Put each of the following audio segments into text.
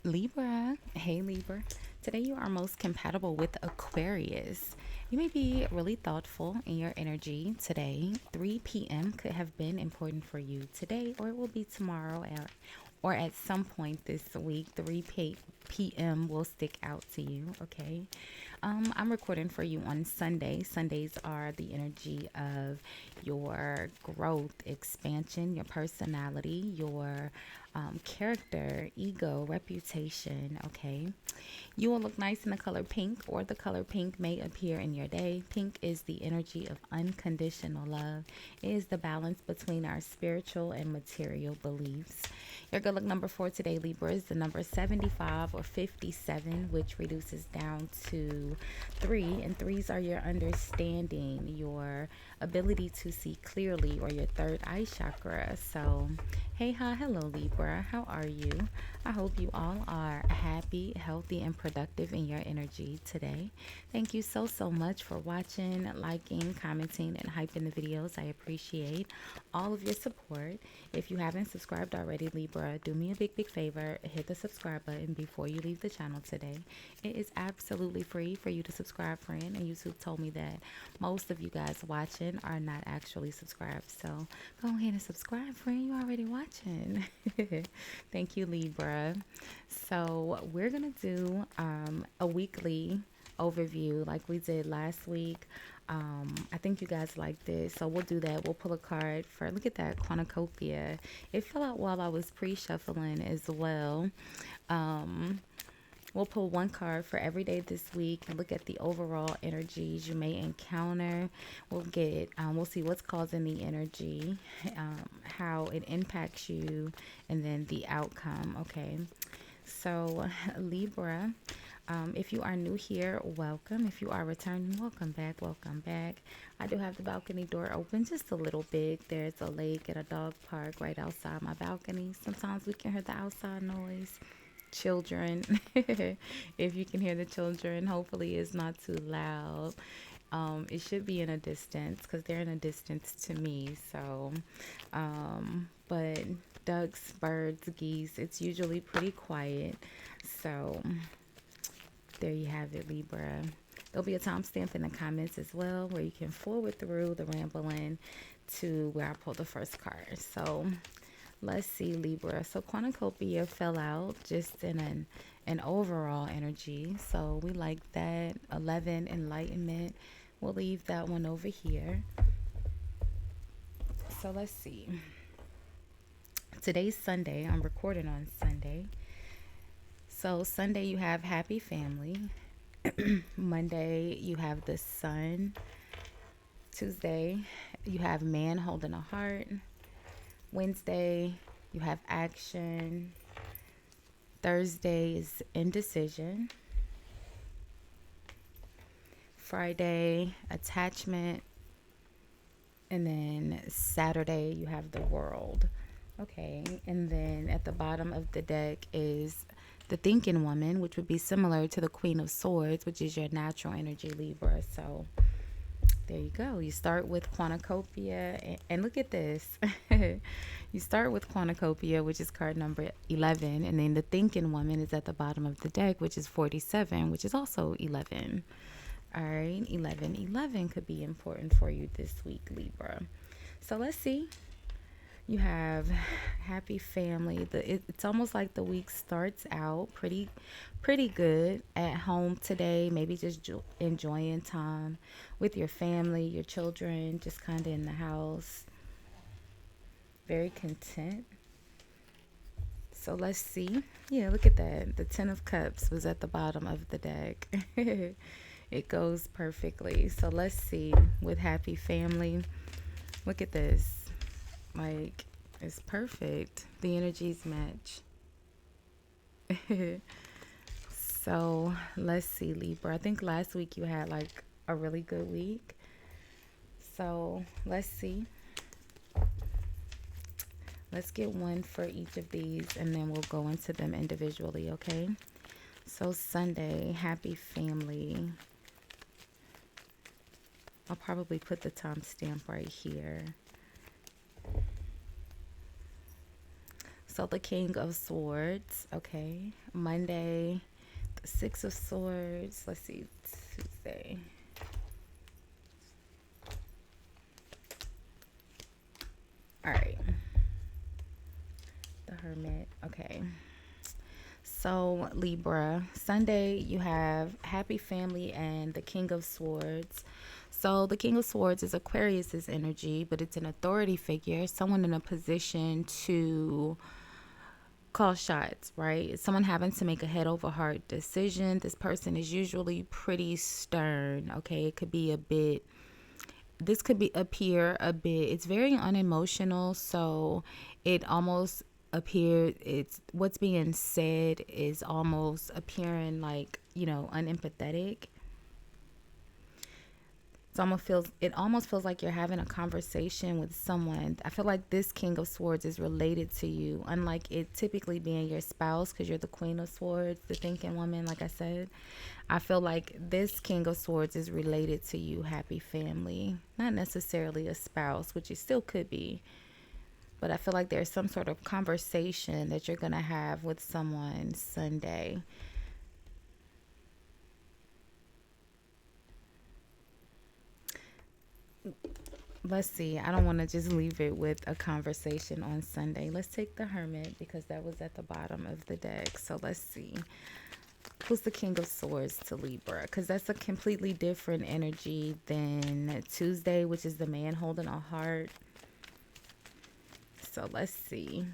Libra. Hey, Libra. Today you are most compatible with Aquarius. You may be really thoughtful in your energy today. 3 p.m. could have been important for you today, or it will be tomorrow, or at some point this week. 3 p.m. will stick out to you, okay? I'm recording for you on Sunday. Sundays are the energy of your growth, expansion, your personality, your character, ego, reputation, okay? You will look nice in the color pink, or the color pink may appear in your day. Pink is the energy of unconditional love. It is the balance between our spiritual and material beliefs. Your good luck number for today, Libra, is the number 75 or 57, which reduces down to 3. And threes are your understanding, your ability to see clearly, or your third eye chakra. So, hey, hi, hello, Libra. How are you? I hope you all are happy, healthy, and productive in your energy today. Thank you so much for watching, liking, commenting, and hyping the videos. I appreciate all of your support. If you haven't subscribed already, Libra, do me a big favor. Hit the subscribe button before you leave the channel today. It is absolutely free for you to subscribe, friend. And YouTube told me that most of you guys watching are not actually subscribed. So go ahead and subscribe, friend. You already watching. Thank you, Libra. So we're going to do a weekly overview like we did last week. I think you guys like this, so we'll do that. We'll pull a card for, look at that, cornucopia. It fell out while I was pre-shuffling as well. Um, we'll pull one card for every day this week and look at the overall energies you may encounter. We'll see what's causing the energy, how it impacts you, and then the outcome. Okay. So, Libra, if you are new here, welcome. If you are returning, welcome back. Welcome back. I do have the balcony door open just a little bit. There's a lake and a dog park right outside my balcony. Sometimes we can hear the outside noise. Children, if you can hear the children, hopefully it's not too loud. It should be in a distance because they're in a distance to me. So, but ducks, birds, geese, it's usually pretty quiet. So, there you have it, Libra. There'll be a timestamp in the comments as well where you can forward through the rambling to where I pulled the first card. So, let's see, Libra. So, cornucopia fell out just in an overall energy. So, we like that. 11, enlightenment. We'll leave that one over here. So, let's see. Today's Sunday. I'm recording on Sunday. So, Sunday, you have happy family. Monday, you have the sun. Tuesday, you have man holding a heart. Wednesday, you have action. Thursday is indecision. Friday, attachment. And then Saturday, you have the world. Okay. And then at the bottom of the deck is the thinking woman, which would be similar to the Queen of Swords, which is your natural energy, Libra. So there you go. You start with cornucopia, and look at this. You start with cornucopia, which is card number 11, and then the thinking woman is at the bottom of the deck, which is 47, which is also 11. All right, 11 could be important for you this week, Libra. So let's see. You have happy family. It's almost like the week starts out pretty good at home today. Maybe just enjoying time with your family, your children, just kind of in the house. Very content. So let's see. Yeah, look at that. The 10 of Cups was at the bottom of the deck. It goes perfectly. So let's see with happy family. Look at this. Like, it's perfect. The energies match. So, let's see, Libra. I think last week you had like a really good week. So, let's see. Let's get one for each of these and then we'll go into them individually, okay? So, Sunday, happy family. I'll probably put the timestamp right here. So the King of Swords, okay. Monday, the Six of Swords. Let's see, Tuesday. All right. The Hermit, okay. So Libra, Sunday you have Happy Family and the King of Swords. So the King of Swords is Aquarius's energy, but it's an authority figure, someone in a position to call shots, right? It's someone having to make a head over heart decision. This person is usually pretty stern, okay? It could be a bit, this could be appear a bit, it's very unemotional, so it almost appears, it's what's being said is almost appearing like, unempathetic. It almost feels like you're having a conversation with someone. I feel like this King of Swords is related to you, unlike it typically being your spouse, because you're the Queen of Swords, the thinking woman, like I said. I feel like this King of Swords is related to you, Happy Family. Not necessarily a spouse, which it still could be. But I feel like there's some sort of conversation that you're going to have with someone Sunday. Let's see. I don't want to just leave it with a conversation on Sunday. Let's take the Hermit because that was at the bottom of the deck. So let's see. Who's the King of Swords to Libra? Because that's a completely different energy than Tuesday, which is the man holding a heart. So let's see.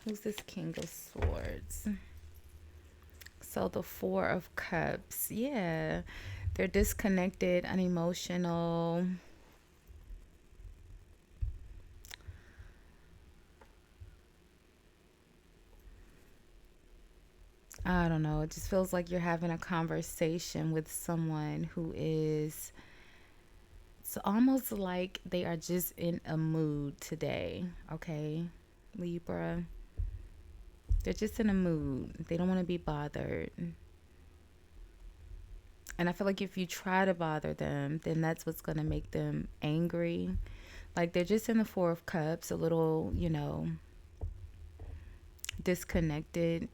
Who's this King of Swords? So the Four of Cups. Yeah. They're disconnected, unemotional. I don't know. It just feels like you're having a conversation with someone who is, it's almost like they are just in a mood today. Okay, Libra. They're just in a mood. They don't want to be bothered. And I feel like if you try to bother them, then that's what's going to make them angry. Like they're just in the Four of Cups, a little, disconnected.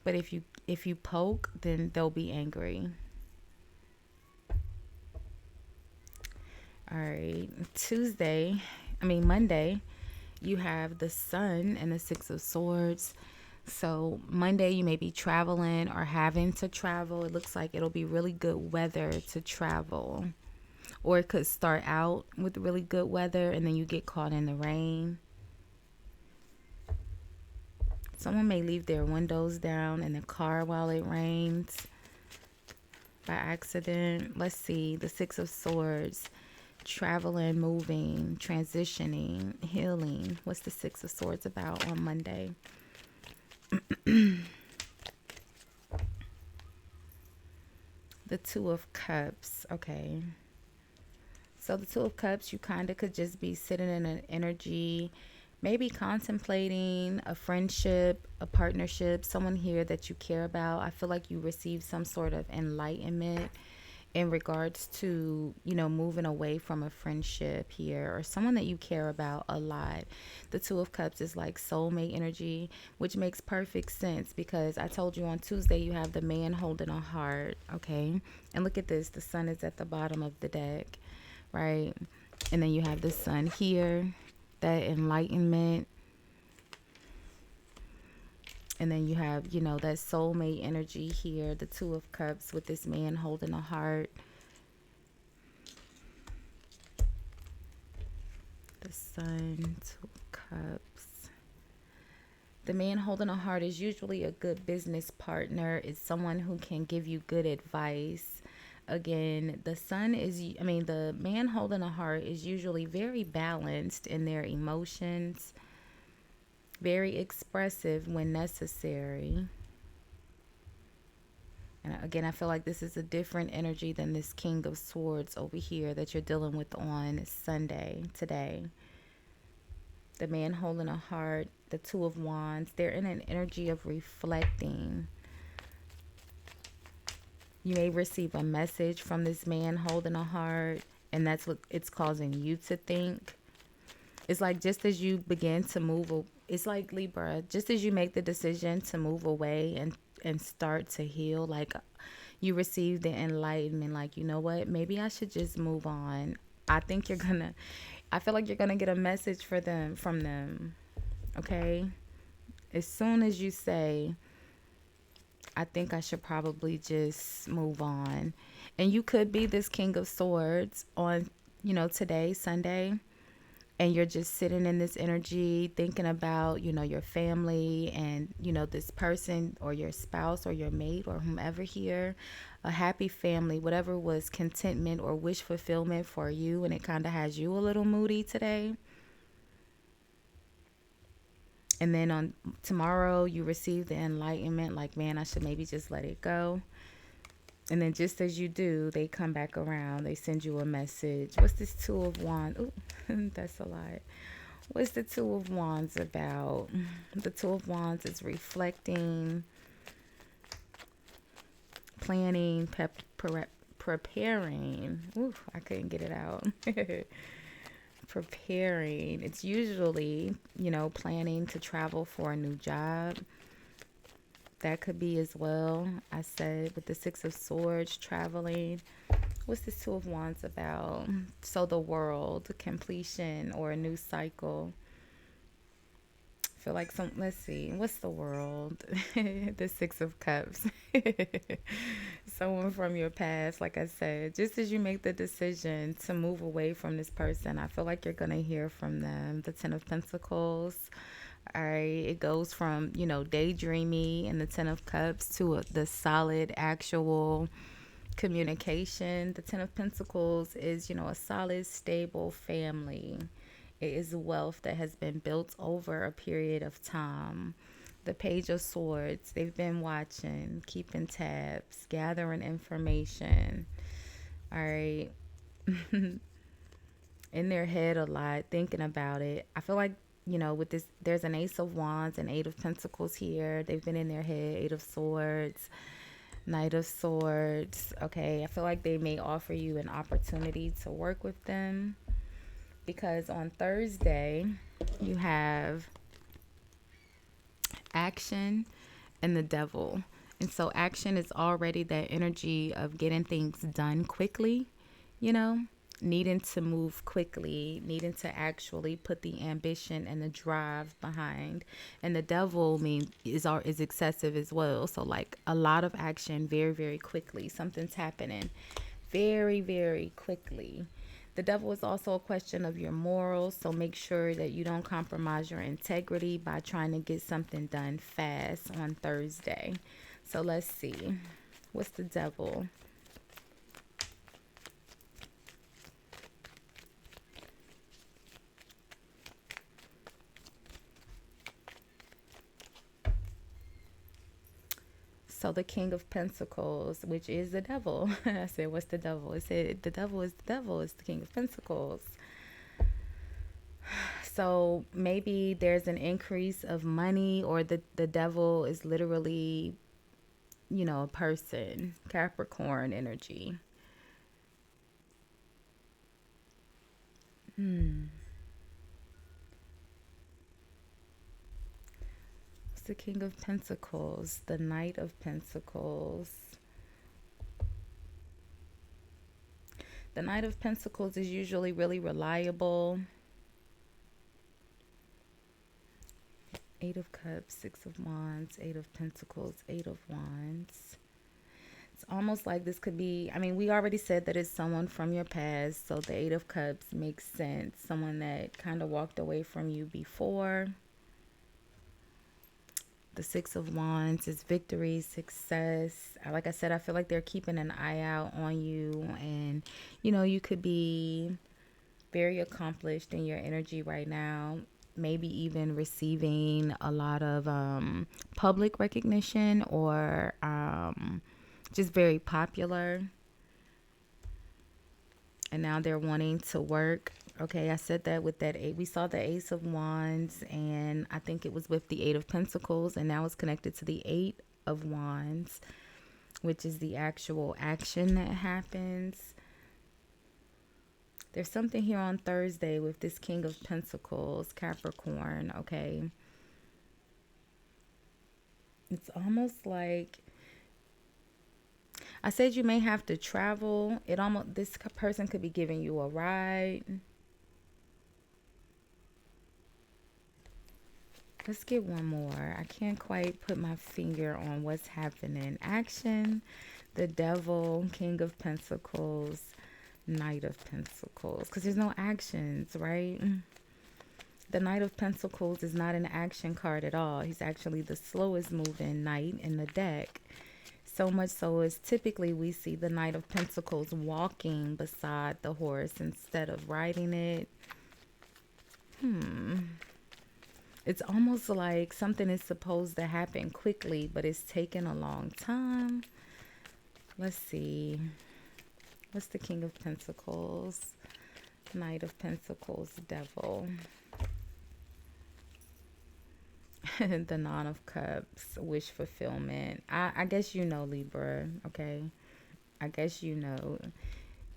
But if you poke, then they'll be angry. All right. Monday, you have the Sun and the Six of Swords. So Monday you may be traveling or having to travel. It looks like it'll be really good weather to travel. Or it could start out with really good weather and then you get caught in the rain. Someone may leave their windows down in the car while it rains by accident. Let's see, the Six of Swords, traveling, moving, transitioning, healing. What's the Six of Swords about on Monday? The Two of Cups. Okay. So the Two of Cups, you kind of could just be sitting in an energy, maybe contemplating a friendship, a partnership, someone here that you care about. I feel like you receive some sort of enlightenment in regards to, moving away from a friendship here or someone that you care about a lot. The Two of Cups is like soulmate energy, which makes perfect sense because I told you on Tuesday you have the man holding a heart, okay? And look at this, the Sun is at the bottom of the deck, right? And then you have the Sun here, that enlightenment. And then you have, that soulmate energy here, the Two of Cups with this man holding a heart. The Sun, Two of Cups. The man holding a heart is usually a good business partner. It's someone who can give you good advice. Again, the man holding a heart is usually very balanced in their emotions, very expressive when necessary. And again, I feel like this is a different energy than this King of Swords over here that you're dealing with on Sunday today. The man holding a heart, the Two of Wands. They're in an energy of reflecting. You may receive a message from this man holding a heart, and that's what it's causing you to think. It's like just as you begin to it's like Libra, just as you make the decision to move away and start to heal, like you receive the enlightenment, like, you know what, maybe I should just move on. I think I feel like you're gonna get a message from them. Okay? As soon as you say, I think I should probably just move on. And you could be this King of Swords on, today, Sunday, and you're just sitting in this energy thinking about, your family and, this person or your spouse or your mate or whomever here, a happy family, whatever was contentment or wish fulfillment for you. And it kind of has you a little moody today. And then on tomorrow, you receive the enlightenment, like, man, I should maybe just let it go. And then just as you do, they come back around. They send you a message. What's this Two of Wands? Ooh, that's a lot. What's the Two of Wands about? The Two of Wands is reflecting, planning, preparing. Ooh, I couldn't get it out. Preparing. It's usually, planning to travel for a new job. That could be as well. I said with the Six of Swords, traveling. What's this Two of Wands about? So the world, completion or a new cycle. I feel like let's see, what's the world? The Six of Cups. Someone from your past, like I said, just as you make the decision to move away from this person, I feel like you're going to hear from them. The Ten of Pentacles. All right, it goes from, daydreamy and the Ten of Cups to the solid, actual communication. The Ten of Pentacles is, a solid, stable family. It is wealth that has been built over a period of time. The Page of Swords, they've been watching, keeping tabs, gathering information. All right. In their head a lot, thinking about it. I feel like, with this, there's an Ace of Wands and Eight of Pentacles here. They've been in their head. Eight of Swords, Knight of Swords. Okay, I feel like they may offer you an opportunity to work with them. Because on Thursday, you have action and the devil. And so action is already that energy of getting things done quickly, needing to move quickly, needing to actually put the ambition and the drive behind. And the devil is excessive as well. So like a lot of action very, very quickly. Something's happening very, very quickly. The devil is also a question of your morals, so make sure that you don't compromise your integrity by trying to get something done fast on Thursday. So let's see. What's the devil? So the King of Pentacles, which is the devil. I said, what's the devil? It said, the devil is the devil. It's the King of Pentacles. So maybe there's an increase of money, or the devil is literally, a person. Capricorn energy. The King of Pentacles, the Knight of Pentacles. The Knight of Pentacles is usually really reliable. Eight of Cups, Six of Wands, Eight of Pentacles, Eight of Wands. It's almost like this could be, we already said that it's someone from your past, so the Eight of Cups makes sense. Someone that kind of walked away from you before. The Six of Wands is victory, success. Like I said, I feel like they're keeping an eye out on you. And, you could be very accomplished in your energy right now. Maybe even receiving a lot of public recognition, or just very popular. And now they're wanting to work Okay, I said that with that eight. We saw the Ace of Wands, and I think it was with the Eight of Pentacles, and now it's connected to the Eight of Wands, which is the actual action that happens. There's something here on Thursday with this King of Pentacles, Capricorn, okay? It's almost like I said you may have to travel. This person could be giving you a ride. Let's get one more. I can't quite put my finger on what's happening. Action, the Devil, King of Pentacles, Knight of Pentacles. Because there's no actions, right? The Knight of Pentacles is not an action card at all. He's actually the slowest moving knight in the deck. So much so as typically we see the Knight of Pentacles walking beside the horse instead of riding it. It's almost like something is supposed to happen quickly, but it's taking a long time. Let's see. What's the King of Pentacles? Knight of Pentacles, Devil. The Nine of Cups, wish fulfillment. I guess you know, Libra, okay? I guess you know.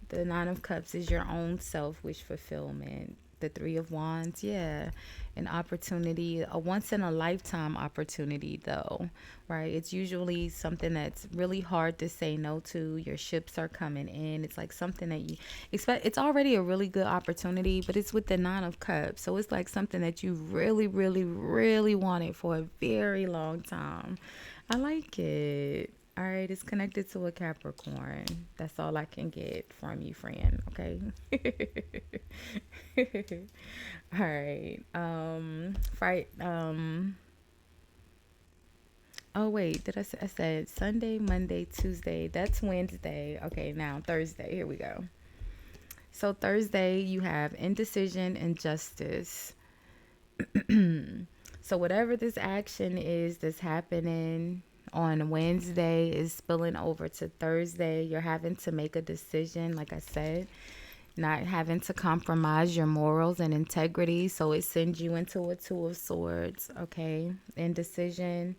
The Nine of Cups is your own self wish fulfillment. The Three of Wands, yeah, an opportunity, a once in a lifetime opportunity, though, right? It's usually something that's really hard to say no to. Your ships are coming in. It's like something that you expect. It's already a really good opportunity, but it's with the Nine of Cups. So it's like something that you really, really, really wanted for a very long time. I like it. All right, it's connected to a Capricorn. That's all I can get from you, friend. Okay. All right. Fright. Oh wait, did I said Sunday, Monday, Tuesday? That's Wednesday. Okay, now Thursday. Here we go. So Thursday, you have indecision and justice. So whatever this action is that's happening on Wednesday is spilling over to Thursday. You're having to make a decision, like I said, not having to compromise your morals and integrity. So it sends you into a Two of Swords, okay? Indecision.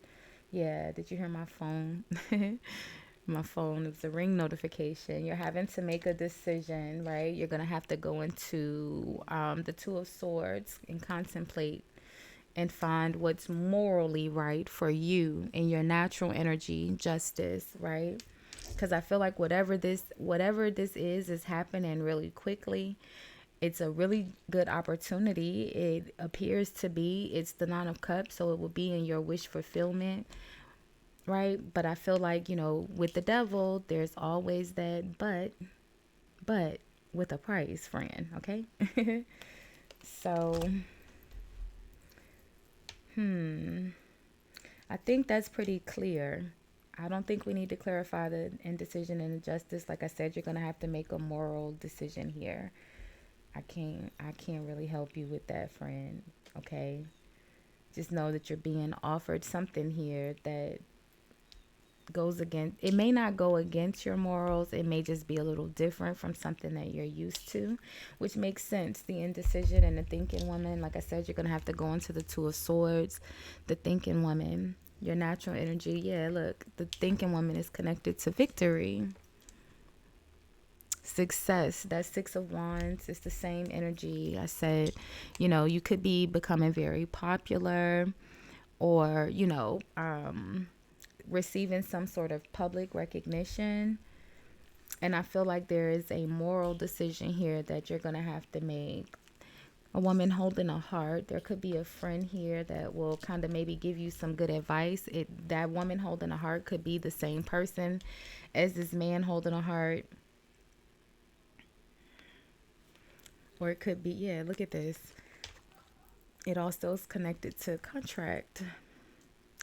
Yeah, did you hear my phone? My phone is a ring notification. You're having to make a decision, right? You're going to have to go into the Two of Swords and contemplate and find what's morally right for you in your natural energy, justice, right? Because I feel like whatever this is happening really quickly. It's a really good opportunity. It appears to be. It's the Nine of Cups, so it will be in your wish fulfillment, right? But I feel like, with the Devil, there's always that but with a price, friend, okay? So I think that's pretty clear. I don't think we need to clarify the indecision and injustice. Like I said, you're gonna have to make a moral decision here. I can't really help you with that, friend. Okay. Just know that you're being offered something here that goes against, it may not go against your morals. It may just be a little different from something that you're used to, which makes sense. The indecision and the thinking woman, like I said, you're going to have to go into the Two of Swords, the thinking woman, your natural energy. Yeah, look, the thinking woman is connected to victory, success. That Six of Wands is the same energy. I said, you could be becoming very popular, or receiving some sort of public recognition. And I feel like there is a moral decision here that you're going to have to make. A woman holding a heart. There could be a friend here that will kind of maybe give you some good advice. That woman holding a heart could be the same person as this man holding a heart. Or it could be, yeah, look at this. It also is connected to contract,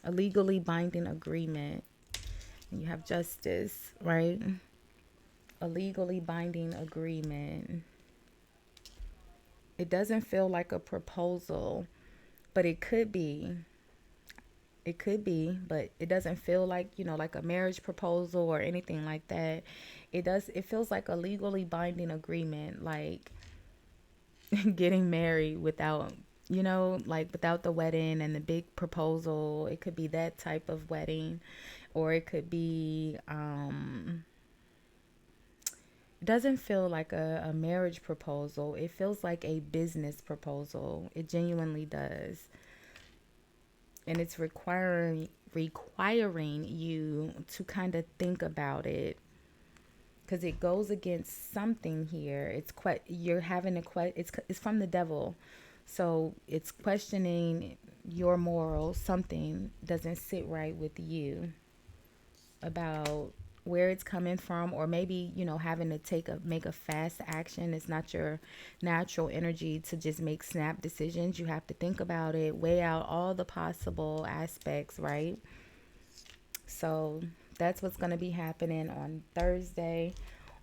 a legally binding agreement. And you have justice, right? A legally binding agreement. It doesn't feel like a proposal, but it could be. It could be, but it doesn't feel like, like a marriage proposal or anything like that. It feels like a legally binding agreement. Like getting married without, like without the wedding and the big proposal. It could be that type of wedding, or it could be, it doesn't feel like a marriage proposal. It feels like a business proposal. It genuinely does. And it's requiring you to kind of think about it, because it goes against something here. You're having it's from the devil, so it's questioning your morals. Something doesn't sit right with you about where it's coming from, or maybe having to make a fast action. It's not your natural energy to just make snap decisions. You have to think about it, weigh out all the possible aspects, right? So that's what's going to be happening on Thursday.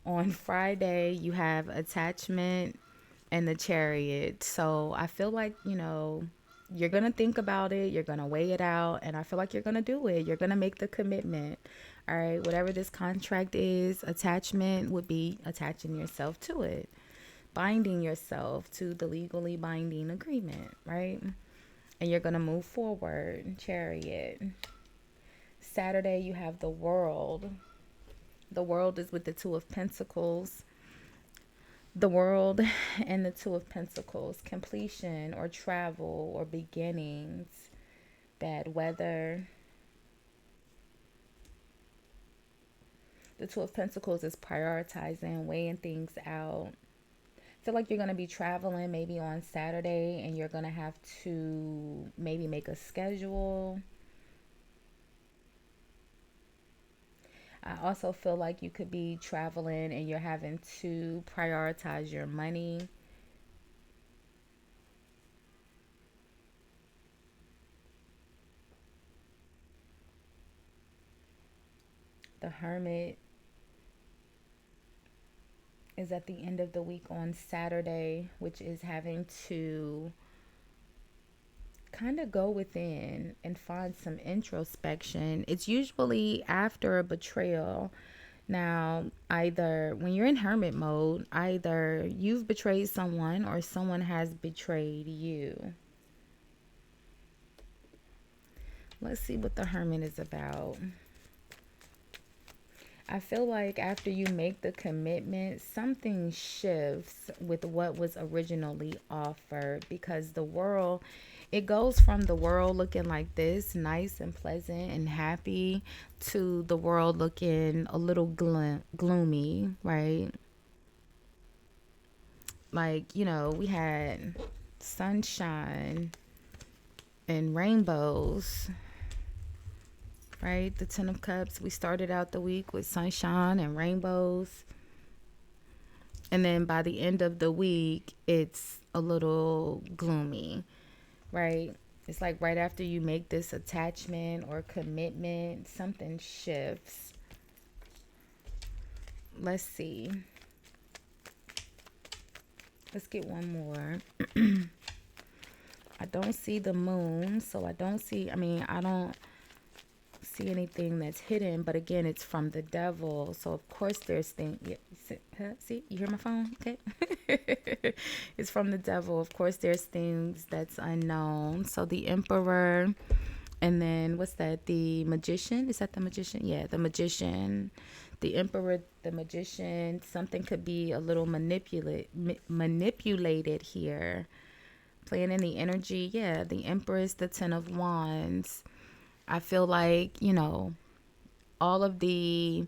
On Friday, you have attachment and the chariot. So I feel like, you're going to think about it, you're going to weigh it out, and I feel like you're going to do it. You're going to make the commitment. All right, whatever this contract is, attachment would be attaching yourself to it, binding yourself to the legally binding agreement, right? And you're going to move forward, chariot. Saturday, you have the world. The world is with the Two of Pentacles. The world and the Two of Pentacles. Completion or travel or beginnings. Bad weather. The Two of Pentacles is prioritizing, weighing things out. I feel like you're going to be traveling maybe on Saturday, and you're going to have to maybe make a schedule. I also feel like you could be traveling and you're having to prioritize your money. The Hermit is at the end of the week on Saturday, which is having to kind of go within and find some introspection. It's usually after a betrayal. Now, either when you're in hermit mode, either you've betrayed someone or someone has betrayed you. Let's see what the Hermit is about. I feel like after you make the commitment, something shifts with what was originally offered, because the world, it goes from the world looking like this, nice and pleasant and happy, to the world looking a little gloomy, right? Like, we had sunshine and rainbows, right? The Ten of Cups. We started out the week with sunshine and rainbows. And then by the end of the week, it's a little gloomy, right? It's like right after you make this attachment or commitment, something shifts. Let's see. Let's get one more. I don't see the moon, so I don't see anything that's hidden, but again, it's from the devil, so of course there's things. See, you hear my phone? Okay. It's from the devil. Of course there's things that's unknown. So the Emperor, and then what's that, the Magician? Is that the Magician? Yeah, the Magician, the Emperor, the Magician. Something could be a little manipulated here, playing in the energy. Yeah, the Empress, the Ten of Wands. I feel like, all of the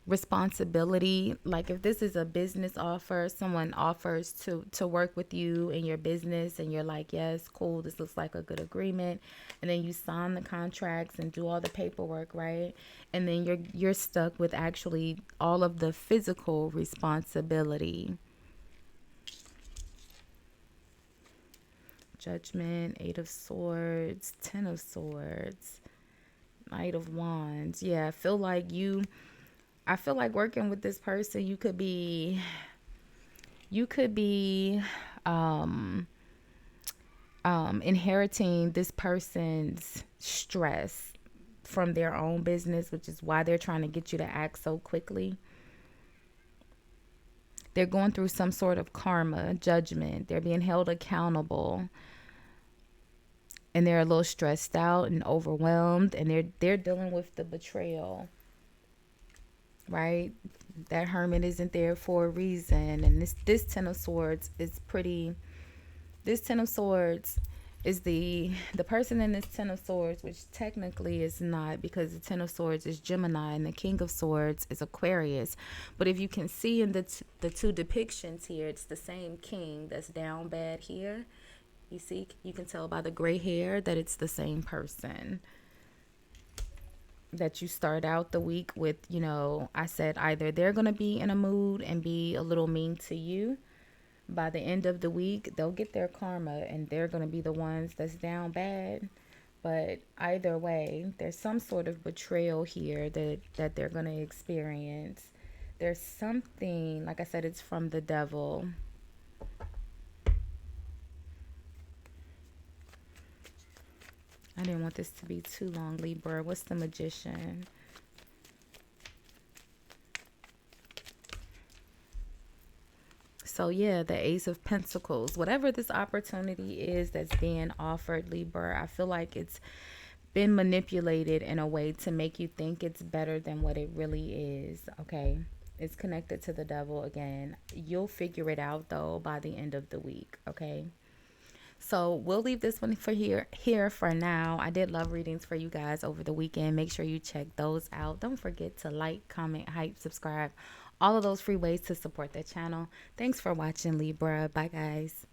responsibility, like if this is a business offer, someone offers to work with you in your business, and you're like, yes, cool, this looks like a good agreement, and then you sign the contracts and do all the paperwork, right? And then you're stuck with actually all of the physical responsibility. Judgment, Eight of Swords, Ten of Swords, Knight of Wands. Yeah, I feel like working with this person, you could be inheriting this person's stress from their own business, which is why they're trying to get you to act so quickly. They're going through some sort of karma, judgment. They're being held accountable, and they're a little stressed out and overwhelmed, and they're dealing with the betrayal, right? That Hermit isn't there for a reason, and this Ten of Swords is pretty. This Ten of Swords is the person in this Ten of Swords, which technically is not, because the Ten of Swords is Gemini and the King of Swords is Aquarius. But if you can see in the two depictions here, it's the same king that's down bad here. You see, you can tell by the gray hair that it's the same person. That you start out the week with, I said either they're going to be in a mood and be a little mean to you. By the end of the week, they'll get their karma and they're going to be the ones that's down bad. But either way, there's some sort of betrayal here that they're going to experience. There's something, like I said, it's from the devil. I didn't want this to be too long, Libra. What's the Magician? So yeah, the Ace of Pentacles. Whatever this opportunity is that's being offered, Libra, I feel like it's been manipulated in a way to make you think it's better than what it really is, okay? It's connected to the devil again. You'll figure it out, though, by the end of the week, okay? So we'll leave this one for here for now. I did love readings for you guys over the weekend. Make sure you check those out. Don't forget to like, comment, hype, subscribe. All of those free ways to support the channel. Thanks for watching, Libra. Bye, guys.